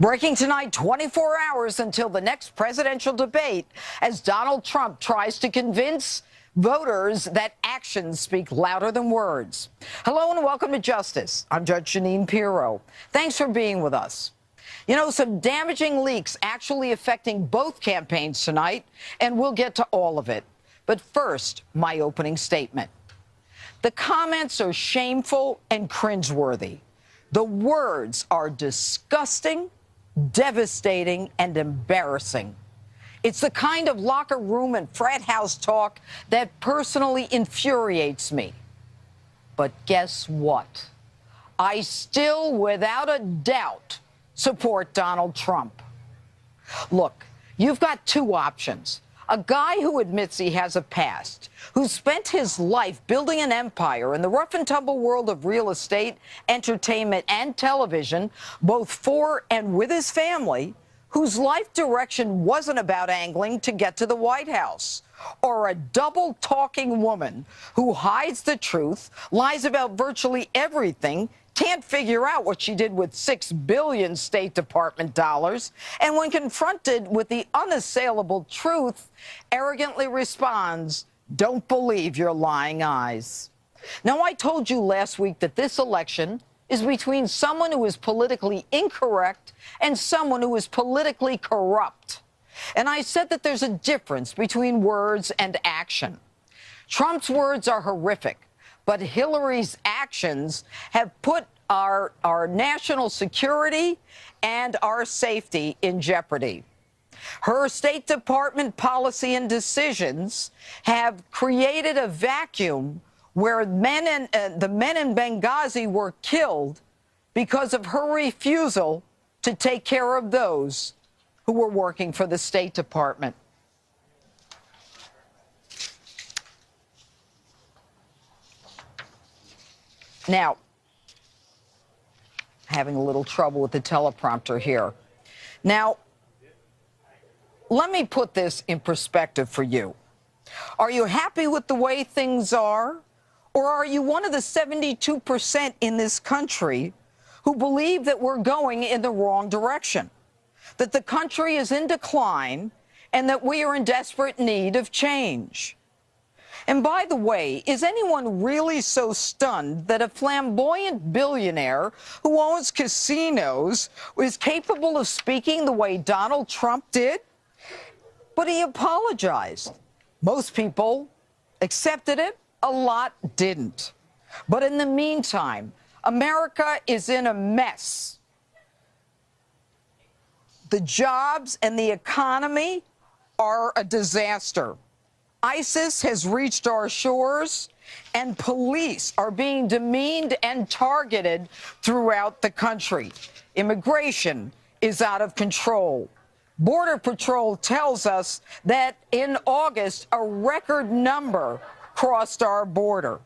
Breaking tonight, 24 hours until the next presidential debate as Donald Trump tries to convince voters that actions speak louder than words. Hello and welcome to Justice. I'm Judge Jeanine Pirro. Thanks for being with us. You know, some damaging leaks actually affecting both campaigns tonight, and we'll get to all of it. But first, my opening statement. The comments are shameful and cringeworthy. The words are disgusting, devastating, and embarrassing. It's the kind of locker room and frat house talk that personally infuriates me. But guess what? I still, without a doubt, support Donald Trump. Look, you've got two options. A guy who admits he has a past, who spent his life building an empire in the rough and tumble world of real estate, entertainment, and television, both for and with his family, whose life direction wasn't about angling to get to the White House. Or a double-talking woman who hides the truth, lies about virtually everything, can't figure out what she did with $6 billion State Department dollars, and when confronted with the unassailable truth, arrogantly responds, "Don't believe your lying eyes." Now, I told you last week that this election is between someone who is politically incorrect and someone who is politically corrupt. And I said that there's a difference between words and action. Trump's words are horrific, but Hillary's actions have put our national security and our safety in jeopardy. Her State Department policy and decisions have created a vacuum where the men in Benghazi were killed because of her refusal to take care of those who were working for the State Department. Now, having a little trouble with the teleprompter here. Now, let me put this in perspective for you. Are you happy with the way things are? Or are you one of the 72% in this country who believe that we're going in the wrong direction, that the country is in decline, and that we are in desperate need of change? And by the way, is anyone really so stunned that a flamboyant billionaire who owns casinos is capable of speaking the way Donald Trump did? But he apologized. Most people accepted it. A lot didn't. But in the meantime, America is in a mess. The jobs and the economy are a disaster. ISIS has reached our shores, and police are being demeaned and targeted throughout the country. Immigration is out of control. Border Patrol tells us that in August, a record number crossed our border.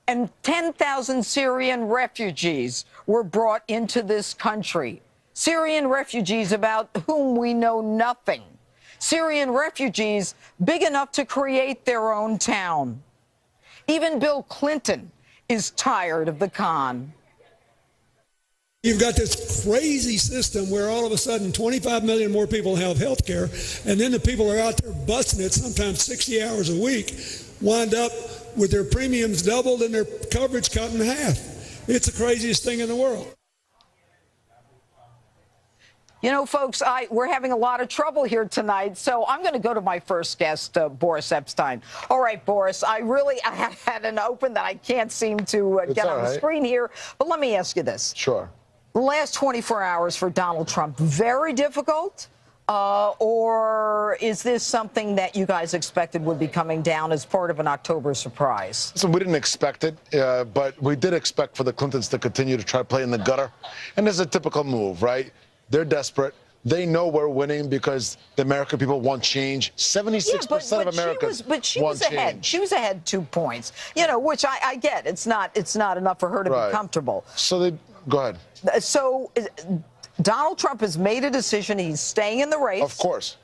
And 10,000 Syrian refugees were brought into this country. Syrian refugees about whom we know nothing. Syrian refugees big enough to create their own town. Even Bill Clinton is tired of the con. You've got this crazy system where all of a sudden 25 million more people have health care, and then the people are out there busting it sometimes 60 hours a week, wind up with their premiums doubled and their coverage cut in half. It's the craziest thing in the world. You know, folks, we're having a lot of trouble here tonight, so I'm going to go to my first guest, Boris Epstein. All right, Boris, I had an open that I can't seem to get on the screen here, but let me ask you this. Sure. The last 24 hours for Donald Trump, very difficult? Or is this something that you guys expected would be coming down as part of an October surprise? So we didn't expect it, but we did expect for the Clintons to continue to try to play in the gutter. And it's a typical move, right? They're desperate. They know we're winning because the American people want change. 76% of Americans want change. She was ahead 2 points, you know, which I get. It's not enough for her to be comfortable. So go ahead. So Donald Trump has made a decision. He's staying in the race. Of course.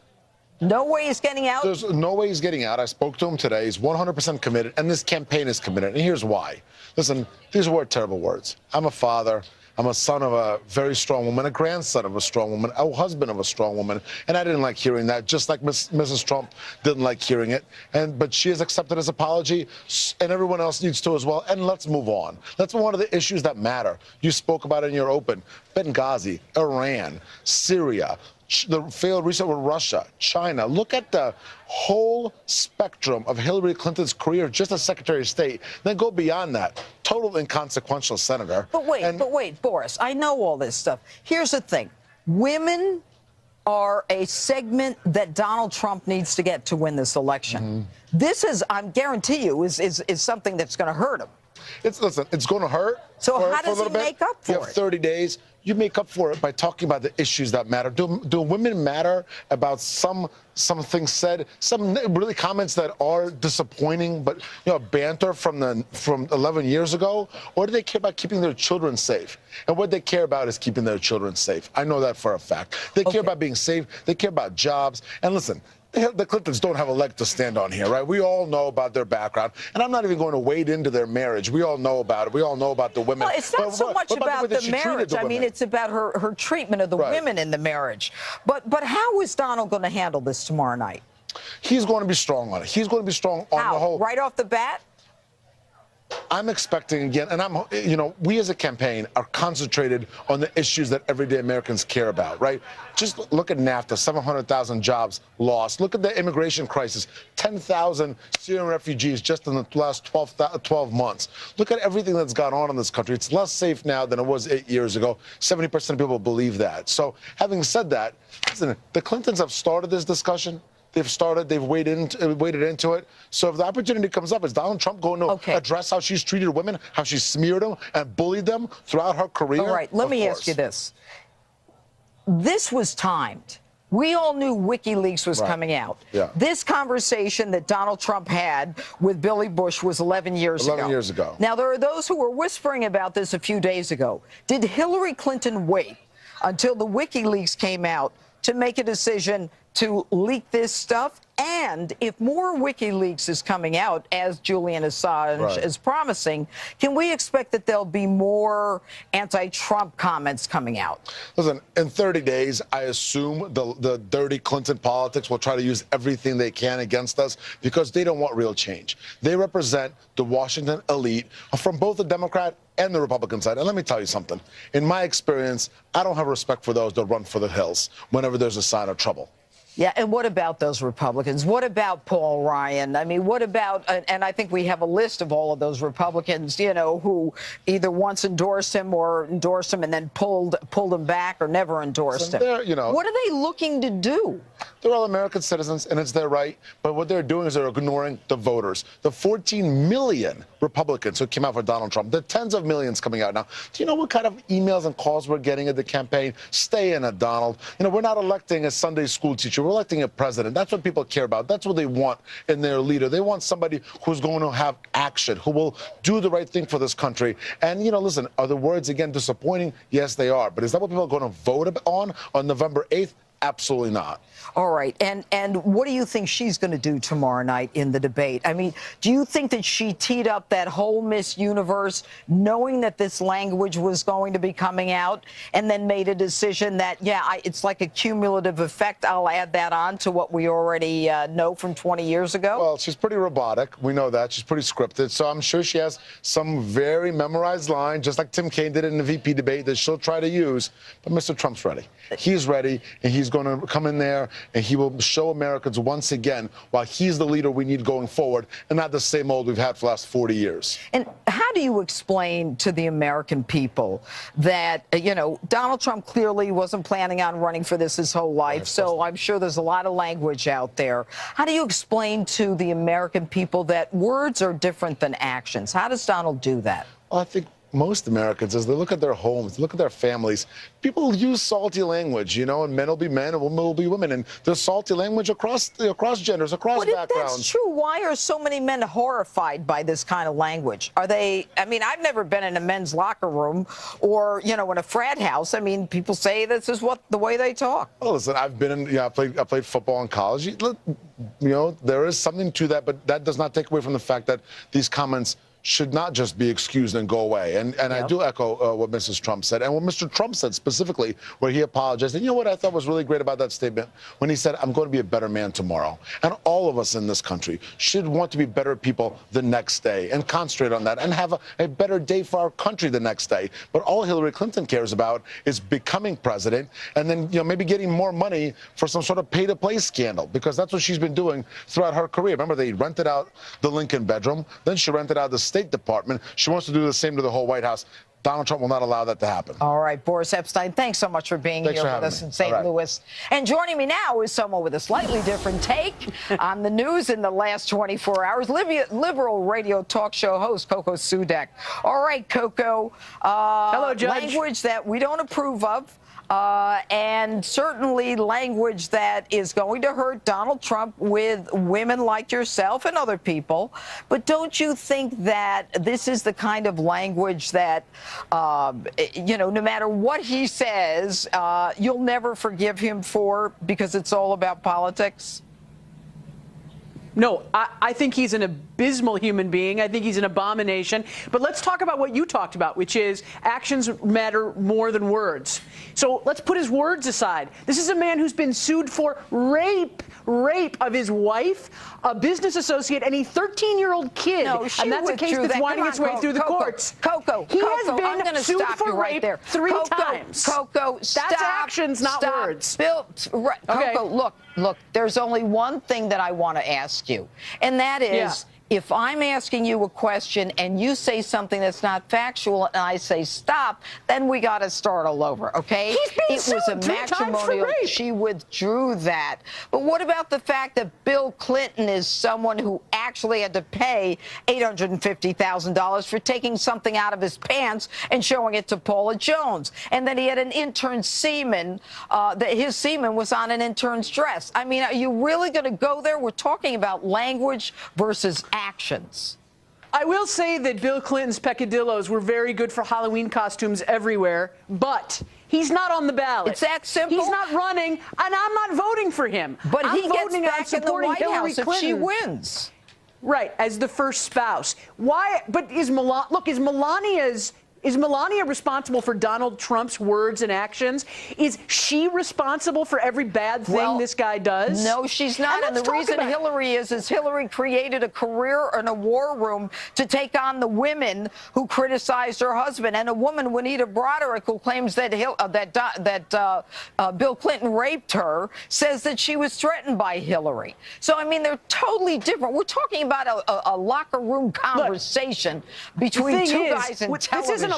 No way he's getting out? There's no way he's getting out. I spoke to him today. He's 100% committed, and this campaign is committed. And here's why. Listen, these were terrible words. I'm a father. I'm a son of a very strong woman, a grandson of a strong woman, a husband of a strong woman, and I didn't like hearing that, just like Mrs. Trump didn't like hearing it. But she has accepted his apology, and everyone else needs to as well. And let's move on. Let's move on to the issues that matter. You spoke about it in your open. Benghazi, Iran, Syria, the failed reset with Russia, China. Look at the whole spectrum of Hillary Clinton's career just as Secretary of State. Then go beyond that. Total inconsequential senator. But wait, Boris, I know all this stuff. Here's the thing. Women are a segment that Donald Trump needs to get to win this election. This is, I guarantee you, is something that's going to hurt him. Listen, it's going to hurt. So how does he make up for it? You have 30 days. You make up for it by talking about the issues that matter. Do women matter about some things said, some really comments that are disappointing, but banter from 11 years ago? Or do they care about keeping their children safe? And what they care about is keeping their children safe. I know that for a fact. They care about being safe. They care about jobs. And listen, the Clintons don't have a leg to stand on here, right? We all know about their background. And I'm not even going to wade into their marriage. We all know about it. We all know about the women. Well, it's not so much about the marriage. I mean, it's about her treatment of the women in the marriage. But how is Donald going to handle this tomorrow night? He's going to be strong on it. He's going to be strong on the whole. Right off the bat? I'm expecting again, and we as a campaign are concentrated on the issues that everyday Americans care about, right? Just look at NAFTA, 700,000 jobs lost. Look at the immigration crisis, 10,000 Syrian refugees just in the last 12 months. Look at everything that's gone on in this country. It's less safe now than it was 8 years ago. 70% of people believe that. So having said that, listen, the Clintons have started this discussion. They've waded into it. So if the opportunity comes up, is Donald Trump going to address how she's treated women, how she smeared them and bullied them throughout her career? All right, let me ask you this. This was timed. We all knew WikiLeaks was coming out. Yeah. This conversation that Donald Trump had with Billy Bush was 11 years ago. 11 years ago. Now, there are those who were whispering about this a few days ago. Did Hillary Clinton wait until the WikiLeaks came out to make a decision to leak this stuff? And if more WikiLeaks is coming out, as Julian Assange is promising, can we expect that there'll be more anti-Trump comments coming out? Listen, in 30 days, I assume the dirty Clinton politics will try to use everything they can against us because they don't want real change. They represent the Washington elite from both the Democrat and the Republican side. And let me tell you something. In my experience, I don't have respect for those that run for the hills whenever there's a sign of trouble. Yeah, and what about those Republicans? What about Paul Ryan? I mean, what about, and I think we have a list of all of those Republicans, who either once endorsed him or endorsed him and then pulled him back or never endorsed him. What are they looking to do? They're all American citizens, and it's their right. But what they're doing is they're ignoring the voters. The 14 million Republicans who came out for Donald Trump, the tens of millions coming out now. Do you know what kind of emails and calls we're getting at the campaign? Stay in it, Donald. We're not electing a Sunday school teacher. We're electing a president. That's what people care about. That's what they want in their leader. They want somebody who's going to have action, who will do the right thing for this country. And, listen, are the words, again, disappointing? Yes, they are. But is that what people are going to vote on November 8th? Absolutely not. All right. And what do you think she's going to do tomorrow night in the debate? I mean, do you think that she teed up that whole Miss Universe knowing that this language was going to be coming out and then made a decision that, it's like a cumulative effect. I'll add that on to what we already know from 20 years ago? Well, she's pretty robotic. We know that. She's pretty scripted. So I'm sure she has some very memorized line, just like Tim Kaine did in the VP debate, that she'll try to use. But Mr. Trump's ready. He's ready, and he's going to come in there, and he will show Americans once again why he's the leader we need going forward and not the same old we've had for the last 40 years. And how do you explain to the American people that, Donald Trump clearly wasn't planning on running for this his whole life, so I'm sure there's a lot of language out there. How do you explain to the American people that words are different than actions? How does Donald do that? Well, I think most Americans, as they look at their homes, look at their families, people use salty language, and men will be men and women will be women. And there's salty language across genders, across backgrounds. If that's true, why are so many men horrified by this kind of language? Are they, I've never been in a men's locker room or, in a frat house. People say this is the way they talk. Well, listen, I've been in, I played football in college. There is something to that, but that does not take away from the fact that these comments should not just be excused and go away. And I do echo what Mrs. Trump said, and what Mr. Trump said specifically, where he apologized. And you know what I thought was really great about that statement? When he said, I'm going to be a better man tomorrow. And all of us in this country should want to be better people the next day and concentrate on that and have a better day for our country the next day. But all Hillary Clinton cares about is becoming president and then, maybe getting more money for some sort of pay-to-play scandal, because that's what she's been doing throughout her career. Remember, they rented out the Lincoln bedroom, then she rented out the State Department. She wants to do the same to the whole White House. Donald Trump will not allow that to happen. All right, Boris Epstein, thanks so much for being here with us in St. Louis. And joining me now is someone with a slightly different take on the news in the last 24 hours, liberal radio talk show host Coco Sudek. All right, Coco. Hello, Judge. Language that we don't approve of. And certainly language that is going to hurt Donald Trump with women like yourself and other people. But don't you think that this is the kind of language that, no matter what he says, you'll never forgive him for because it's all about politics? No, I think he's an abysmal human being. I think he's an abomination. But let's talk about what you talked about, which is actions matter more than words. So let's put his words aside. This is a man who's been sued for rape of his wife, a business associate, and a 13-year-old kid. No, and that's a case that's winding its way through the courts. He has been sued for rape 3 times. Coco, stop. That's actions, not words. Coco, look, there's only one thing that I want to ask you, and that is, if I'm asking you a question and you say something that's not factual and I say stop, then we got to start all over, okay? It was a matrimonial. She withdrew that. But what about the fact that Bill Clinton is someone who actually had to pay $850,000 for taking something out of his pants and showing it to Paula Jones? And then he had an intern semen, that his semen was on an intern's dress. I mean, are you really going to go there? We're talking about language versus actions. I will say that Bill Clinton's peccadillos were very good for Halloween costumes everywhere, but he's not on the ballot. It's that simple. He's not running, and I'm not voting for him. But I'm he gets back in the White House if she wins. Right, as the first spouse. Why? But is Melania responsible for Donald Trump's words and actions? Is she responsible for every bad thing this guy does? No, she's not. And the reason Hillary is Hillary created a career in a war room to take on the women who criticized her husband. And a woman, Juanita Broderick, who claims that Bill Clinton raped her, says that she was threatened by Hillary. So, I mean, they're totally different. We're talking about a locker room conversation between two guys in television.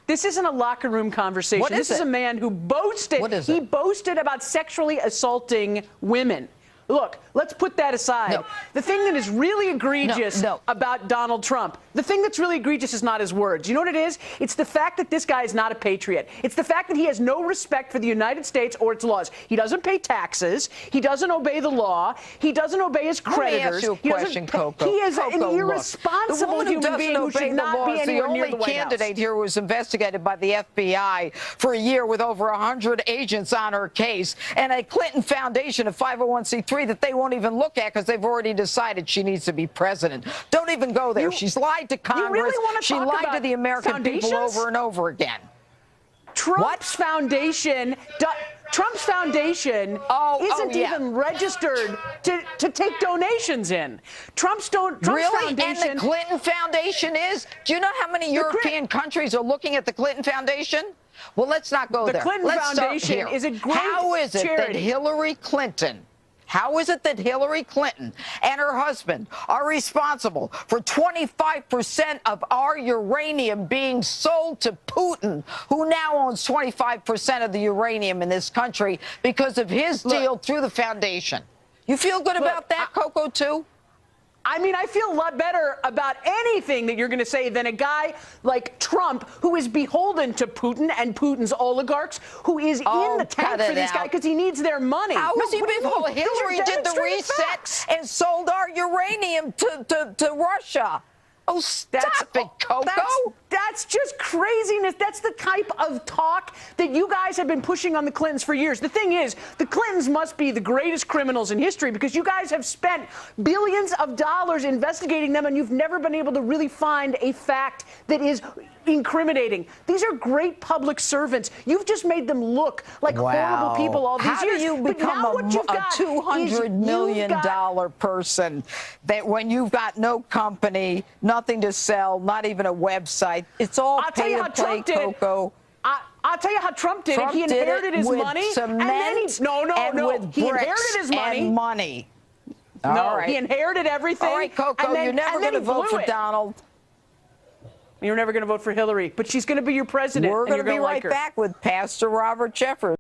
This isn't a locker room conversation. This is a man who boasted. He boasted about sexually assaulting women. Look, let's put that aside. No. The thing that is really egregious about Donald Trump, the thing that's really egregious is not his words. You know what it is? It's the fact that this guy is not a patriot. It's the fact that he has no respect for the United States or its laws. He doesn't pay taxes. He doesn't obey the law. He doesn't obey his creditors. Let me ask you a question, Coco. He is an irresponsible human being who should not be anywhere near the White House. The only candidate here was investigated by the FBI for a year with over 100 agents on her case, and a Clinton Foundation, a 501c3 that they won't even look at because they've already decided she needs to be president. Don't even go there. She's lied to Congress. She lied to the American people over and over again. Trump's Foundation isn't even registered to take donations in. Trump's Foundation. And the Clinton Foundation is? Do you know how many European countries are looking at the Clinton Foundation? Well, let's not go there. The Clinton Foundation is a great charity. How is it that Hillary Clinton and her husband are responsible for 25% of our uranium being sold to Putin, who now owns 25% of the uranium in this country because of his deal through the foundation? You feel good about that, Coco, too? I mean, I feel a lot better about anything that you're going to say than a guy like Trump, who is beholden to Putin and Putin's oligarchs, who is in the tank for this guy because he needs their money. How is he beholden? Hillary did the reset and sold our uranium to Russia. Oh, stop it, Coco. That's just craziness. That's the type of talk that you guys have been pushing on the Clintons for years. The thing is, the Clintons must be the greatest criminals in history because you guys have spent billions of dollars investigating them, and you've never been able to really find a fact that is incriminating. These are great public servants. You've just made them look like horrible people all these years. How do you become a $200 million person that when you've got no company, nothing to sell, not even a website, it's all pay to play, Coco. I'll tell you how Trump did it. He inherited his money, and then he he inherited his money. And money. No, he inherited everything. All right, Coco, you're never going to vote for Donald. You're never going to vote for Hillary, but she's going to be your president. We're going to be right back with Pastor Robert Jeffers.